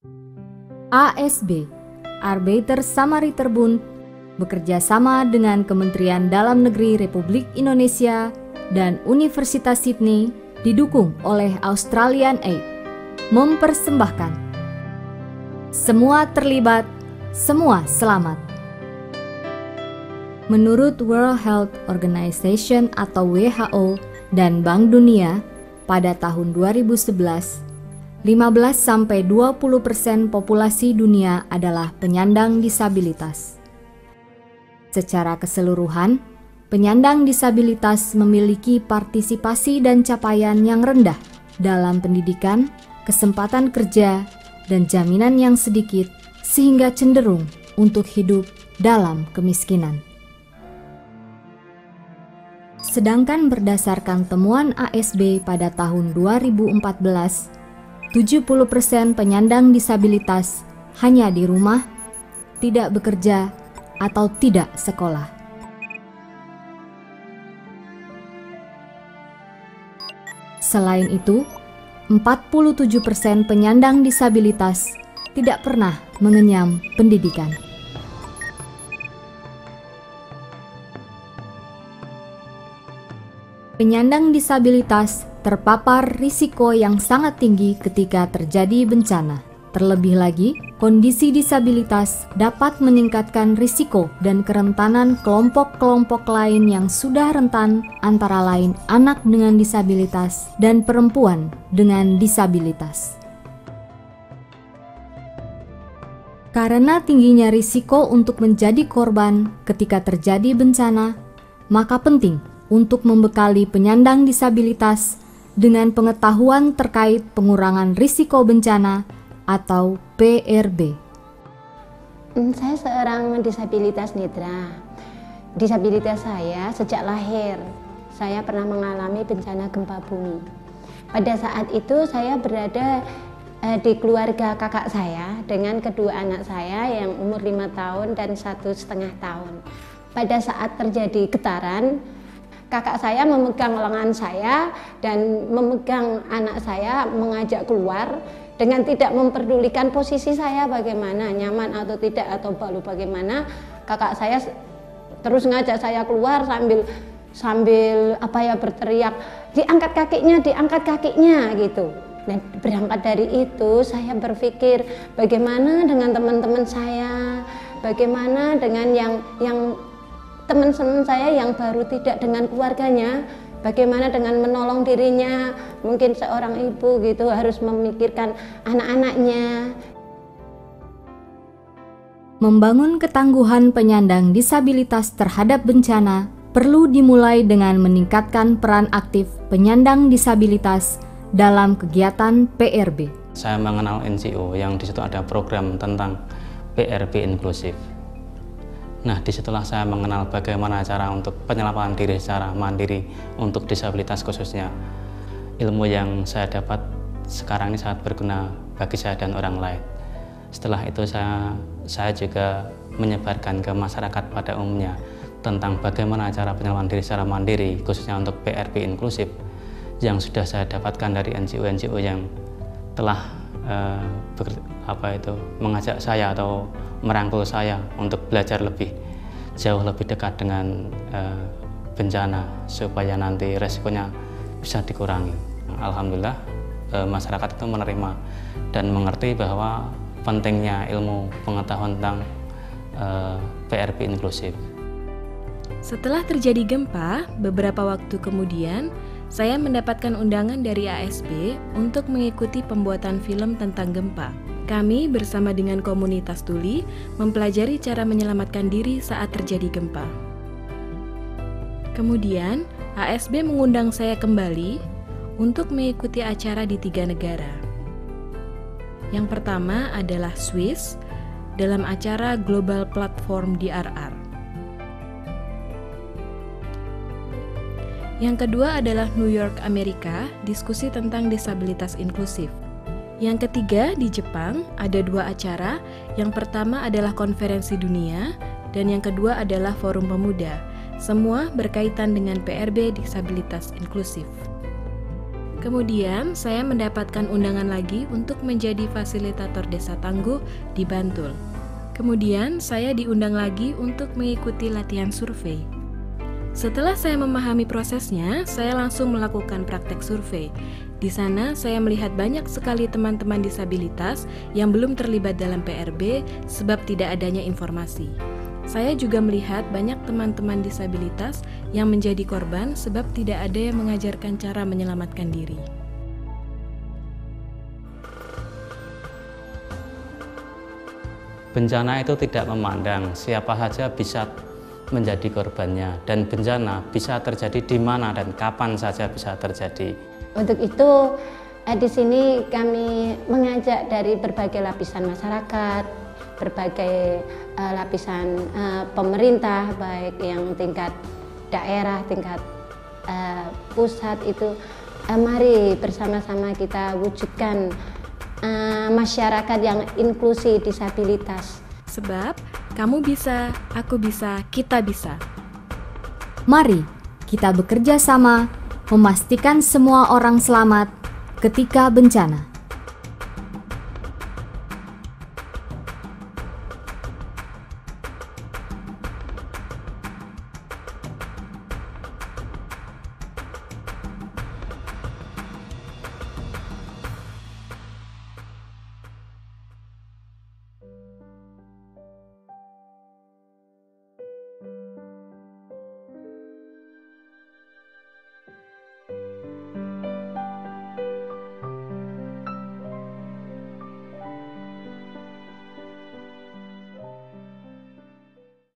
ASB, Arbeitersamariterbund, bekerja sama dengan Kementerian Dalam Negeri Republik Indonesia dan Universitas Sydney, didukung oleh Australian Aid, mempersembahkan Semua Terlibat, Semua Selamat. Menurut World Health Organization atau WHO dan Bank Dunia, pada tahun 2011, 15-20% populasi dunia adalah penyandang disabilitas. Secara keseluruhan, penyandang disabilitas memiliki partisipasi dan capaian yang rendah dalam pendidikan, kesempatan kerja, dan jaminan yang sedikit sehingga cenderung untuk hidup dalam kemiskinan. Sedangkan berdasarkan temuan ASB pada tahun 2014, 70% penyandang disabilitas hanya di rumah, tidak bekerja, atau tidak sekolah. Selain itu, 47% penyandang disabilitas tidak pernah mengenyam pendidikan. Penyandang disabilitas terpapar risiko yang sangat tinggi ketika terjadi bencana. Terlebih lagi, kondisi disabilitas dapat meningkatkan risiko dan kerentanan kelompok-kelompok lain yang sudah rentan, antara lain anak dengan disabilitas dan perempuan dengan disabilitas. Karena tingginya risiko untuk menjadi korban ketika terjadi bencana, maka penting untuk membekali penyandang disabilitas dengan pengetahuan terkait pengurangan risiko bencana atau PRB. Saya seorang disabilitas nidra. Disabilitas saya sejak lahir, saya pernah mengalami bencana gempa bumi. Pada saat itu saya berada di keluarga kakak saya dengan kedua anak saya yang umur 5 tahun dan 1,5 tahun. Pada saat terjadi getaran, kakak saya memegang lengan saya dan memegang anak saya mengajak keluar dengan tidak memperdulikan posisi saya bagaimana, nyaman atau tidak atau lalu bagaimana. Kakak saya terus ngajak saya keluar sambil berteriak, diangkat kakinya gitu. Dan berangkat dari itu saya berpikir bagaimana dengan teman-teman saya, bagaimana dengan yang teman-teman saya yang baru tidak dengan keluarganya, bagaimana dengan menolong dirinya, mungkin seorang ibu gitu harus memikirkan anak-anaknya. Membangun ketangguhan penyandang disabilitas terhadap bencana perlu dimulai dengan meningkatkan peran aktif penyandang disabilitas dalam kegiatan PRB. Saya mengenal NGO yang di situ ada program tentang PRB inklusif. Nah, disitulah saya mengenal bagaimana cara untuk penyelamatkan diri secara mandiri untuk disabilitas khususnya. Ilmu yang saya dapat sekarang ini sangat berguna bagi saya dan orang lain. Setelah itu saya juga menyebarkan ke masyarakat pada umumnya tentang bagaimana cara penyelamatkan diri secara mandiri khususnya untuk PRB inklusif yang sudah saya dapatkan dari NGO-NGO yang telah mengajak saya atau merangkul saya untuk belajar jauh lebih dekat dengan bencana supaya nanti resikonya bisa dikurangi. Alhamdulillah masyarakat itu menerima dan mengerti bahwa pentingnya ilmu pengetahuan tentang PRB inklusif. Setelah terjadi gempa, beberapa waktu kemudian saya mendapatkan undangan dari ASB untuk mengikuti pembuatan film tentang gempa. Kami bersama dengan komunitas tuli mempelajari cara menyelamatkan diri saat terjadi gempa. Kemudian, ASB mengundang saya kembali untuk mengikuti acara di 3 negara. Yang pertama adalah Swiss dalam acara Global Platform DRR. Yang kedua adalah New York, Amerika, diskusi tentang disabilitas inklusif. Yang ketiga di Jepang ada 2 acara, yang pertama adalah konferensi dunia dan yang kedua adalah forum pemuda. Semua berkaitan dengan PRB disabilitas inklusif. Kemudian, saya mendapatkan undangan lagi untuk menjadi fasilitator Desa Tangguh di Bantul. Kemudian, saya diundang lagi untuk mengikuti latihan survei. Setelah saya memahami prosesnya, saya langsung melakukan praktek survei. Di sana, saya melihat banyak sekali teman-teman disabilitas yang belum terlibat dalam PRB sebab tidak adanya informasi. Saya juga melihat banyak teman-teman disabilitas yang menjadi korban sebab tidak ada yang mengajarkan cara menyelamatkan diri. Bencana itu tidak memandang, siapa saja bisa menjadi korbannya, dan bencana bisa terjadi di mana dan kapan saja bisa terjadi. Untuk itu, di sini kami mengajak dari berbagai lapisan masyarakat, berbagai lapisan pemerintah, baik yang tingkat daerah, tingkat pusat itu, mari bersama-sama kita wujudkan masyarakat yang inklusi disabilitas. Sebab kamu bisa, aku bisa, kita bisa. Mari kita bekerja sama memastikan semua orang selamat ketika bencana.